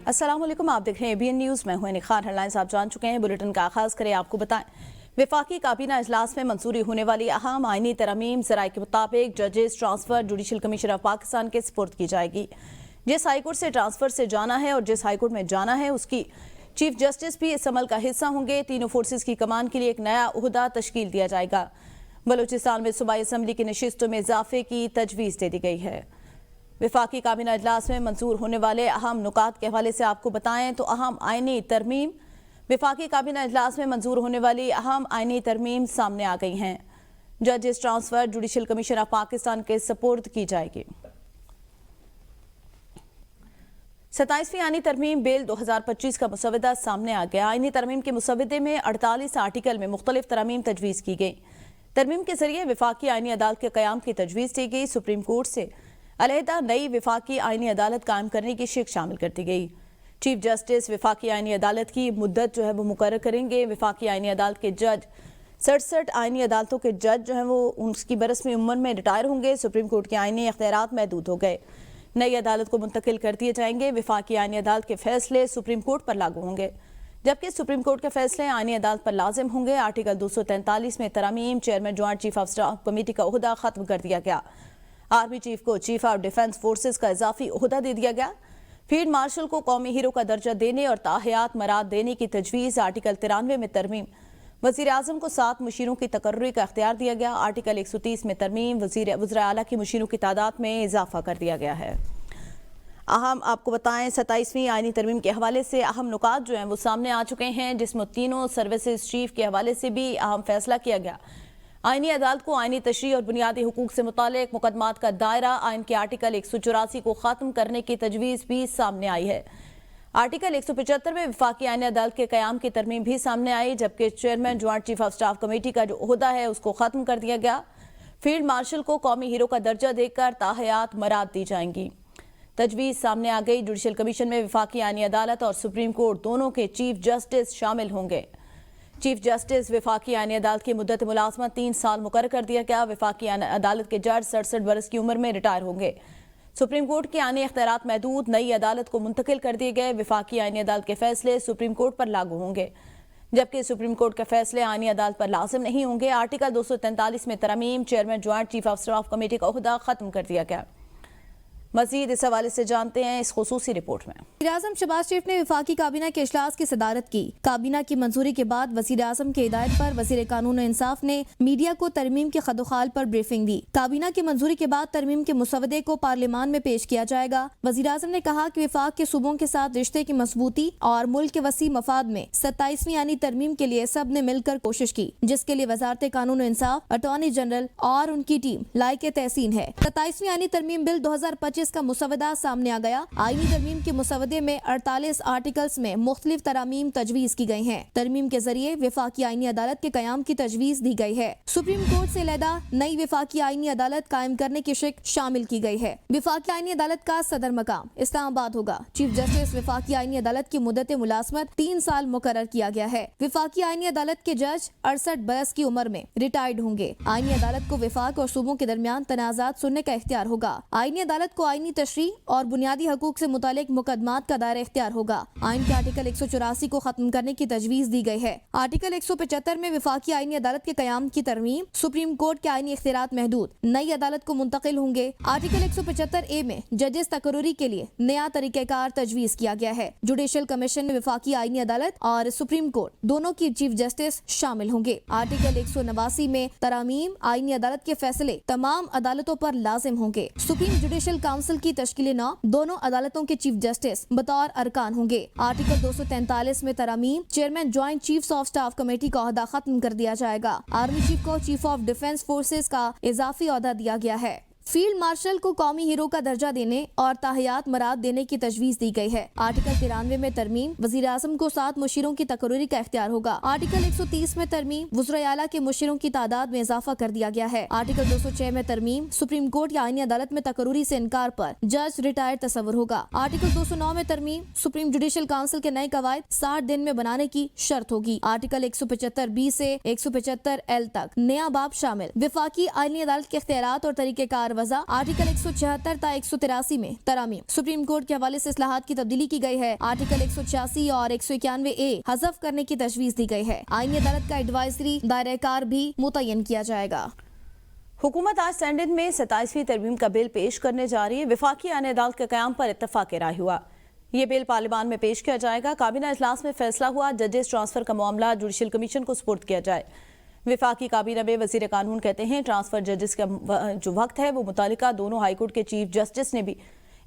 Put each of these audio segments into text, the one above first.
السلام علیکم، آپ دیکھ رہے ہیں ABN نیوز، میں ہوں خان۔ ہیڈلائنز آپ جان چکے ہیں، بلیٹن کا آغاز کریں آپ کو بتائیں۔ وفاقی کابینہ اجلاس میں منظوری ہونے والی اہم آئینی ترامیم ذرائع کے مطابق ججز transfer judicial commission of Pakistan کے سپرد کی جائے گی۔ جس ہائی کورٹ سے ٹرانسفر سے جانا ہے اور جس ہائی کورٹ میں جانا ہے اس کی چیف جسٹس بھی اس عمل کا حصہ ہوں گے۔ تینوں فورسز کی کمان کے لیے ایک نیا عہدہ تشکیل دیا جائے گا۔ بلوچستان میں صوبائی اسمبلی کی نشستوں میں اضافے کی تجویز دے دی گئی ہے۔ وفاقی کابینہ اجلاس میں منظور ہونے والے اہم نکات کے حوالے سے آپ کو بتائیں تو اہم آئینی ترمیم وفاقی کابینہ اجلاس میں منظور ہونے والی اہم آئینی ترمیم سامنے آ گئی ہیں۔ ججز transfer judicial commission of Pakistan کے سپرد کی جائے گی۔ 27ویں آئینی ترمیم بل 2025 کا مسودہ سامنے آ گیا۔ آئینی ترمیم کے مسودے میں 48 آرٹیکل میں مختلف ترامیم تجویز کی گئی۔ ترمیم کے ذریعے وفاقی آئینی عدالت کے قیام کی تجویز دی گئی۔ سپریم کورٹ سے علیحدہ نئی وفاقی آئینی عدالت قائم کرنے کی شق شامل کر دی گئی۔ چیف جسٹس وفاقی آئینی عدالت کی مدت وہ مقرر کریں گے۔ وفاقی آئینی عدالت کے جج 67 آئینی عدالتوں کے جج وہ اس کی برسمی عمر میں ریٹائر ہوں گے۔ سپریم کورٹ کے آئینی اختیارات محدود ہو گئے، نئی عدالت کو منتقل کر دیے جائیں گے۔ وفاقی آئینی عدالت کے فیصلے سپریم کورٹ پر لاگو ہوں گے، جبکہ سپریم کورٹ کے فیصلے آئینی عدالت پر لازم ہوں گے۔ آرٹیکل 243 میں ترامیم chairman joint chief of staff committee کا عہدہ ختم کر دیا گیا۔ آرمی چیف کو چیف آف ڈیفنس فورسز کا اضافی عہدہ دے دیا گیا۔ فیلڈ مارشل کو قومی ہیرو کا درجہ دینے اور تاحیات مراد دینے کی تجویز۔ آرٹیکل 93 میں ترمیم وزیر اعظم کو 7 مشیروں کی تقرری کا اختیار دیا گیا۔ آرٹیکل 130 میں ترمیم وزراء اعلیٰ کی مشیروں کی تعداد میں اضافہ کر دیا گیا ہے۔ اہم آپ کو بتائیں 27ویں آئینی ترمیم کے حوالے سے اہم نکات وہ سامنے آ چکے ہیں، جس میں تینوں سروسز چیف کے حوالے سے بھی اہم فیصلہ کیا گیا۔ آئینی عدالت کو آئینی تشریح اور بنیادی حقوق سے متعلق مقدمات کا دائرہ آئین کے آرٹیکل 184 کو ختم کرنے کی تجویز بھی سامنے آئی ہے۔ آرٹیکل 175 میں وفاقی آئینی عدالت کے قیام کی ترمیم بھی سامنے آئی، جبکہ chairman joint chief of staff committee کا جو عہدہ ہے اس کو ختم کر دیا گیا۔ فیلڈ مارشل کو قومی ہیرو کا درجہ دے کر تاحیات مراد دی جائیں گی۔ تجویز سامنے آ گئی، جوڈیشل کمیشن میں وفاقی آئینی عدالت اور سپریم کورٹ دونوں کے چیف جسٹس شامل ہوں گے۔ چیف جسٹس وفاقی آئینی عدالت کی مدت ملازمت 3 سال مقرر کر دیا گیا۔ وفاقی عدالت کے جج 67 برس کی عمر میں ریٹائر ہوں گے۔ سپریم کورٹ کے آئینی اختیارات محدود، نئی عدالت کو منتقل کر دیے گئے۔ وفاقی آئینی عدالت کے فیصلے سپریم کورٹ پر لاگو ہوں گے، جبکہ سپریم کورٹ کے فیصلے آئینی عدالت پر لازم نہیں ہوں گے۔ آرٹیکل 243 میں ترمیم chairman joint chief of staff committee کا عہدہ ختم کر دیا گیا۔ مزید اس حوالے سے جانتے ہیں اس خصوصی رپورٹ میں۔ وزیر اعظم شہباز شریف نے وفاقی کابینہ کے اجلاس کی صدارت کی۔ کابینہ کی منظوری کے بعد وزیر اعظم کی ہدایت پر وزیر قانون و انصاف نے میڈیا کو ترمیم کے خد و خال پر بریفنگ دی۔ کابینہ کی منظوری کے بعد ترمیم کے مسودے کو پارلیمان میں پیش کیا جائے گا۔ وزیر اعظم نے کہا کہ وفاق کے صوبوں کے ساتھ رشتے کی مضبوطی اور ملک کے وسیع مفاد میں 27ویں آئینی ترمیم کے لیے سب نے مل کر کوشش کی، جس کے لیے وزارت قانون و انصاف، اٹارنی جنرل اور ان کی ٹیم لائق تحسین ہے۔ 27ویں آئینی ترمیم بل 2025 کا مسودہ سامنے آ گیا۔ آئینی ترمیم کے مسودے میں 48 آرٹیکلز میں مختلف ترامیم تجویز کی گئی ہیں۔ ترمیم کے ذریعے وفاقی آئینی عدالت کے قیام کی تجویز دی گئی ہے۔ سپریم کورٹ سے علیحدہ نئی وفاقی آئینی عدالت قائم کرنے کی شق شامل کی گئی ہے۔ وفاقی آئینی عدالت کا صدر مقام اسلام آباد ہوگا۔ چیف جسٹس وفاقی آئینی عدالت کی مدت ملازمت 3 سال مقرر کیا گیا ہے۔ وفاقی آئینی عدالت کے جج 68 برس کی عمر میں ریٹائرڈ ہوں گے۔ آئینی عدالت کو وفاق اور صوبوں کے درمیان تنازعات سننے کا اختیار ہوگا۔ آئینی عدالت کو آئینی تشریح اور بنیادی حقوق سے متعلق مقدمات کا دائرہ اختیار ہوگا۔ آئین کے آرٹیکل 184 کو ختم کرنے کی تجویز دی گئی ہے۔ آرٹیکل 175 میں وفاقی آئینی عدالت کے قیام کی ترمیم سپریم کورٹ کے آئینی اختیارات محدود، نئی عدالت کو منتقل ہوں گے۔ آرٹیکل 175 میں ججز تقرری کے لیے نیا طریقہ کار تجویز کیا گیا ہے۔ جوڈیشل کمیشن میں وفاقی آئینی عدالت اور سپریم کورٹ دونوں کی چیف جسٹس شامل ہوں گے۔ آرٹیکل 189 میں ترامیم آئینی عدالت کے فیصلے تمام عدالتوں پر لازم ہوں گے۔ سپریم جوڈیشل کونسل کی تشکیل نو دونوں عدالتوں کے چیف جسٹس بطور ارکان ہوں گے۔ آرٹیکل 243 میں ترامیم chairman joint chief of staff committee کا عہدہ ختم کر دیا جائے گا۔ آرمی چیف کو چیف آف ڈیفنس فورسز کا اضافی عہدہ دیا گیا ہے۔ فیلڈ مارشل کو قومی ہیرو کا درجہ دینے اور تاحیات مراد دینے کی تجویز دی گئی ہے۔ آرٹیکل 93 میں ترمیم وزیر اعظم کو 7 مشیروں کی تقرری کا اختیار ہوگا۔ آرٹیکل 130 میں ترمیم وزراء اعلیٰ کے مشیروں کی تعداد میں اضافہ کر دیا گیا ہے۔ آرٹیکل 206 میں ترمیم سپریم کورٹ یا آئینی عدالت میں تقرری سے انکار پر جج ریٹائر تصور ہوگا۔ آرٹیکل 209 میں ترمیم سپریم جوڈیشل کونسل کے نئے قواعد 60 دن میں بنانے کی شرط ہوگی۔ آرٹیکل 175B سے 175L تک نیا باب شامل۔ وفاقی آئینی عدالت کے اختیارات اور طریقہ کار وضع آرٹیکل 176 تا 183 میں ترامیم۔ سپریم کورٹ کے حوالے سے اصلاحات کی تبدیلی کی گئی ہے۔ آرٹیکل 186 اور 191A حذف کرنے کی تجویز دی گئی ہے۔ آئینی عدالت کا ایڈوائزری دائرہ کار بھی متعین کیا جائے گا۔ حکومت آج سینیٹ میں 27ویں ترمیم کا بل پیش کرنے جا رہی ہے۔ وفاقی آئینی عدالت کے قیام پر اتفاق رائے ہوا۔ یہ بل پارلیمان میں پیش کیا جائے گا۔ کابینہ اجلاس میں فیصلہ ہوا ججز ٹرانسفر کا معاملہ جوڈیشل کمیشن کو سپرد کیا جائے۔ وفاقی کابینہ میں وزیر قانون کہتے ہیں ٹرانسفر ججز کا جو وقت ہے وہ متعلقہ دونوں ہائی کورٹ کے چیف جسٹس نے بھی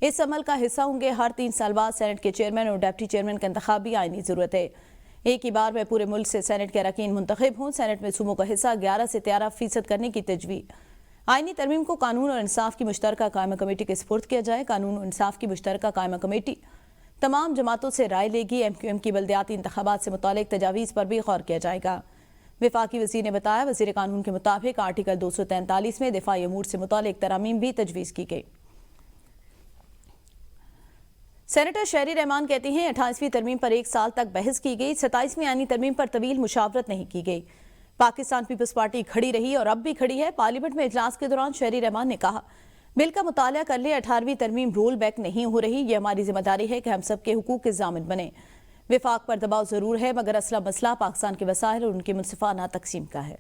اس عمل کا حصہ ہوں گے۔ ہر 3 سال بعد سینٹ کے چیئرمین اور ڈپٹی چیئرمین کا انتخاب بھی آئینی ضرورت ہے۔ ایک ہی بار میں پورے ملک سے سینٹ کے اراکین منتخب ہوں۔ سینٹ میں صوبوں کا حصہ 11 سے 13% کرنے کی تجویز۔ آئینی ترمیم کو قانون اور انصاف کی مشترکہ قائمہ کمیٹی کے سپرد کیا جائے۔ قانون اور انصاف کی مشترکہ قائمہ کمیٹی تمام جماعتوں سے رائے لے گی۔ MQM کی بلدیاتی انتخابات سے متعلق تجاویز پر بھی غور کیا جائے گا۔ وفاقی وزیر نے بتایا وزیر قانون کے مطابق آرٹیکل 243 میں دفاعی امور سے متعلق ترامیم بھی تجویز کی گئی۔ سینیٹر شہری رحمان کہتی ہیں 28ویں ترمیم پر 1 سال تک بحث کی گئی۔ 27ویں آئینی ترمیم پر طویل مشاورت نہیں کی گئی۔ پاکستان پیپلز پارٹی کھڑی رہی اور اب بھی کھڑی ہے۔ پارلیمنٹ میں اجلاس کے دوران شہری رحمان نے کہا بل کا مطالعہ کر لیں، 18ویں ترمیم رول بیک نہیں ہو رہی۔ یہ ہماری ذمہ داری ہے کہ ہم سب کے حقوق کے ضامن بنیں۔ وفاق پر دباؤ ضرور ہے مگر اصل مسئلہ پاکستان کے وسائل اور ان کی منصفانہ تقسیم کا ہے۔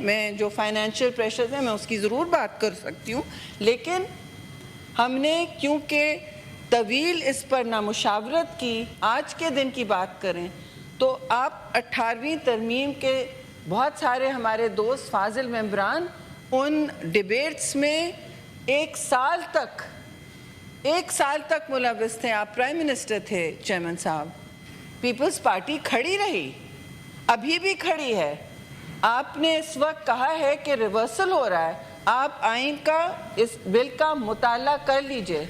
میں جو فائنینشیل پریشرز ہیں میں اس کی ضرور بات کر سکتی ہوں، لیکن ہم نے کیونکہ طویل اس پر نہ مشاورت کی، آج کے دن کی بات کریں تو آپ 18ویں ترمیم کے بہت سارے ہمارے دوست فاضل ممبران ان ڈیبیٹس میں 1 سال تک ملوث تھے۔ آپ پرائم منسٹر تھے چیئرمین صاحب۔ پیپلز پارٹی کھڑی رہی، ابھی بھی کھڑی ہے۔ آپ نے اس وقت کہا ہے کہ ریورسل ہو رہا ہے، آپ آئین کا اس بل کا مطالعہ کر لیجئے۔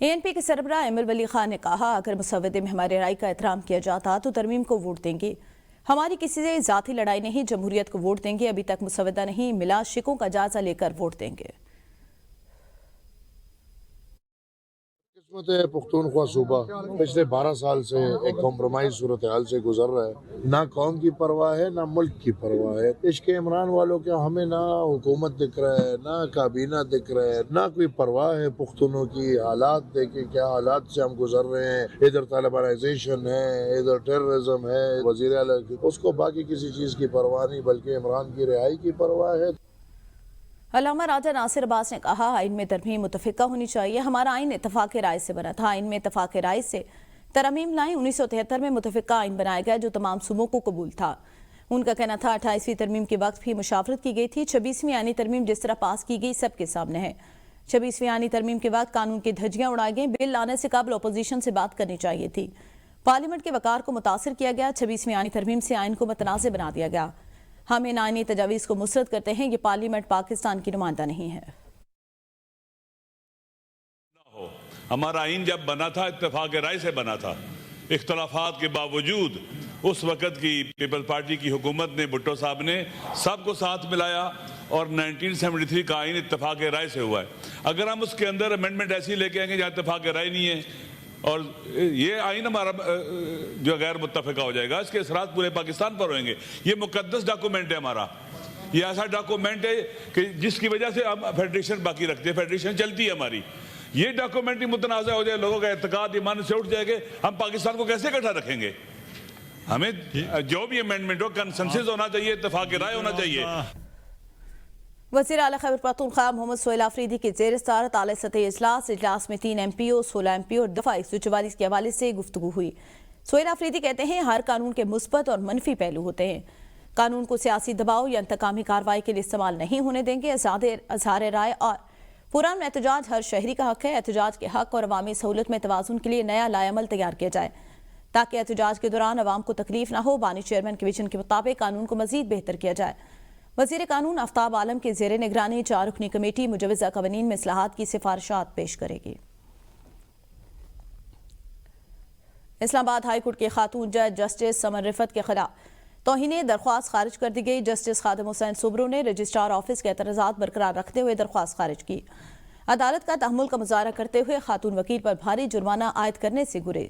ANP کے سربراہ ایمر ولی خان نے کہا اگر مسودے میں ہمارے رائے کا احترام کیا جاتا تو ترمیم کو ووٹ دیں گے۔ ہماری کسی سے ذاتی لڑائی نہیں، جمہوریت کو ووٹ دیں گے۔ ابھی تک مسودہ نہیں ملا، شکوں کا جائزہ لے کر ووٹ دیں گے۔ قسمت پختونخوا صوبہ پچھلے 12 سال سے ایک کمپرومائز صورتحال سے گزر رہا ہے۔ نہ قوم کی پرواہ ہے نہ ملک کی پرواہ ہے۔ عشق عمران والوں کے ہمیں نہ حکومت دکھ رہا ہے نہ کابینہ دکھ رہا ہے، نہ کوئی پرواہ ہے پختونوں کی۔ حالات دیکھیں کیا حالات سے ہم گزر رہے ہیں، ادھر طالبانائزیشن ہے، ادھر ٹیررزم ہے۔ وزیر اعلیٰ اس کو باقی کسی چیز کی پرواہ نہیں بلکہ عمران کی رہائی کی پرواہ ہے۔ علامہ راجہ ناصر عباس نے کہا آئین میں ترمیم متفقہ ہونی چاہیے۔ ہمارا آئین اتفاق رائے سے بنا تھا، آئین میں اتفاق رائے سے ترمیم لائیں۔ 1973 میں متفقہ آئین بنایا گیا جو تمام صوبوں کو قبول تھا۔ ان کا کہنا تھا 28ویں ترمیم کے وقت بھی مشاورت کی گئی تھی۔ 26ویں آئینی ترمیم جس طرح پاس کی گئی سب کے سامنے ہے۔ 26ویں آئینی ترمیم کے وقت قانون کی دھجیاں اڑائی گئیں۔ بل لانے سے قبل اپوزیشن سے بات کرنی چاہیے تھی۔ پارلیمنٹ کے وقار کو متاثر کیا گیا۔ 26ویں آئینی ترمیم سے آئین کو متنازع بنا دیا گیا۔ ہم ان آئینی تجاویز کو مسرد کرتے ہیں۔ یہ پارلیمنٹ پاکستان کی نمائندہ نہیں ہے۔ ہمارا آئین جب بنا تھا اتفاق رائے سے بنا تھا۔ اختلافات کے باوجود اس وقت کی پیپلز پارٹی کی حکومت نے، بھٹو صاحب نے سب کو ساتھ ملایا اور 1973 کا آئین اتفاق رائے سے ہوا ہے۔ اگر ہم اس کے اندر امینڈمنٹ ایسی لے کے آئیں گے جہاں اتفاق رائے نہیں ہے اور یہ آئین ہمارا جو غیر متفقہ ہو جائے گا، اس کے اثرات پورے پاکستان پر ہوئیں گے۔ یہ مقدس ڈاکومنٹ ہے ہمارا، یہ ایسا ڈاکومنٹ ہے کہ جس کی وجہ سے ہم فیڈریشن باقی رکھتے ہیں، فیڈریشن چلتی ہے ہماری۔ یہ ڈاکومنٹ ہی متنازع ہو جائے، لوگوں کا اعتقاد ایمان سے اٹھ جائے گا، ہم پاکستان کو کیسے اکٹھا رکھیں گے؟ ہمیں جو بھی امینڈمنٹ ہو کنسنسس ہونا چاہیے، اتفاق رائے ہونا چاہیے۔ وزیر اعلیٰ خیبر پختونخوا محمد سہیل آفریدی کی زیر صدارت اعلیٰ سطحی اجلاس میں 3 MPO 16 MP اور دفعہ 144 کے حوالے سے گفتگو ہوئی۔ سہیل آفریدی کہتے ہیں ہر قانون کے مثبت اور منفی پہلو ہوتے ہیں۔ قانون کو سیاسی دباؤ یا انتقامی کارروائی کے لیے استعمال نہیں ہونے دیں گے۔ اظہار رائے اور پرامن احتجاج ہر شہری کا حق ہے۔ احتجاج کے حق اور عوامی سہولت میں توازن کے لیے نیا لائحہ عمل تیار کیا جائے تاکہ احتجاج کے دوران عوام کو تکلیف نہ ہو۔ بانی چیئرمین کے ویژن کے مطابق قانون کو مزید بہتر کیا جائے۔ وزیر قانون آفتاب عالم کے زیر نگرانی 4 رکنی کمیٹی مجوزہ قوانین میں اصلاحات کی سفارشات پیش کرے گی۔ اسلام آباد ہائی کورٹ کے خاتون جج جسٹس سمن رفت کے خلاف توہین درخواست خارج کر دی گئی۔ جسٹس خادم حسین صبرو نے رجسٹرار آفس کے اعتراضات برقرار رکھتے ہوئے درخواست خارج کی۔ عدالت کا تحمل کا مظاہرہ کرتے ہوئے خاتون وکیل پر بھاری جرمانہ عائد کرنے سے گریز۔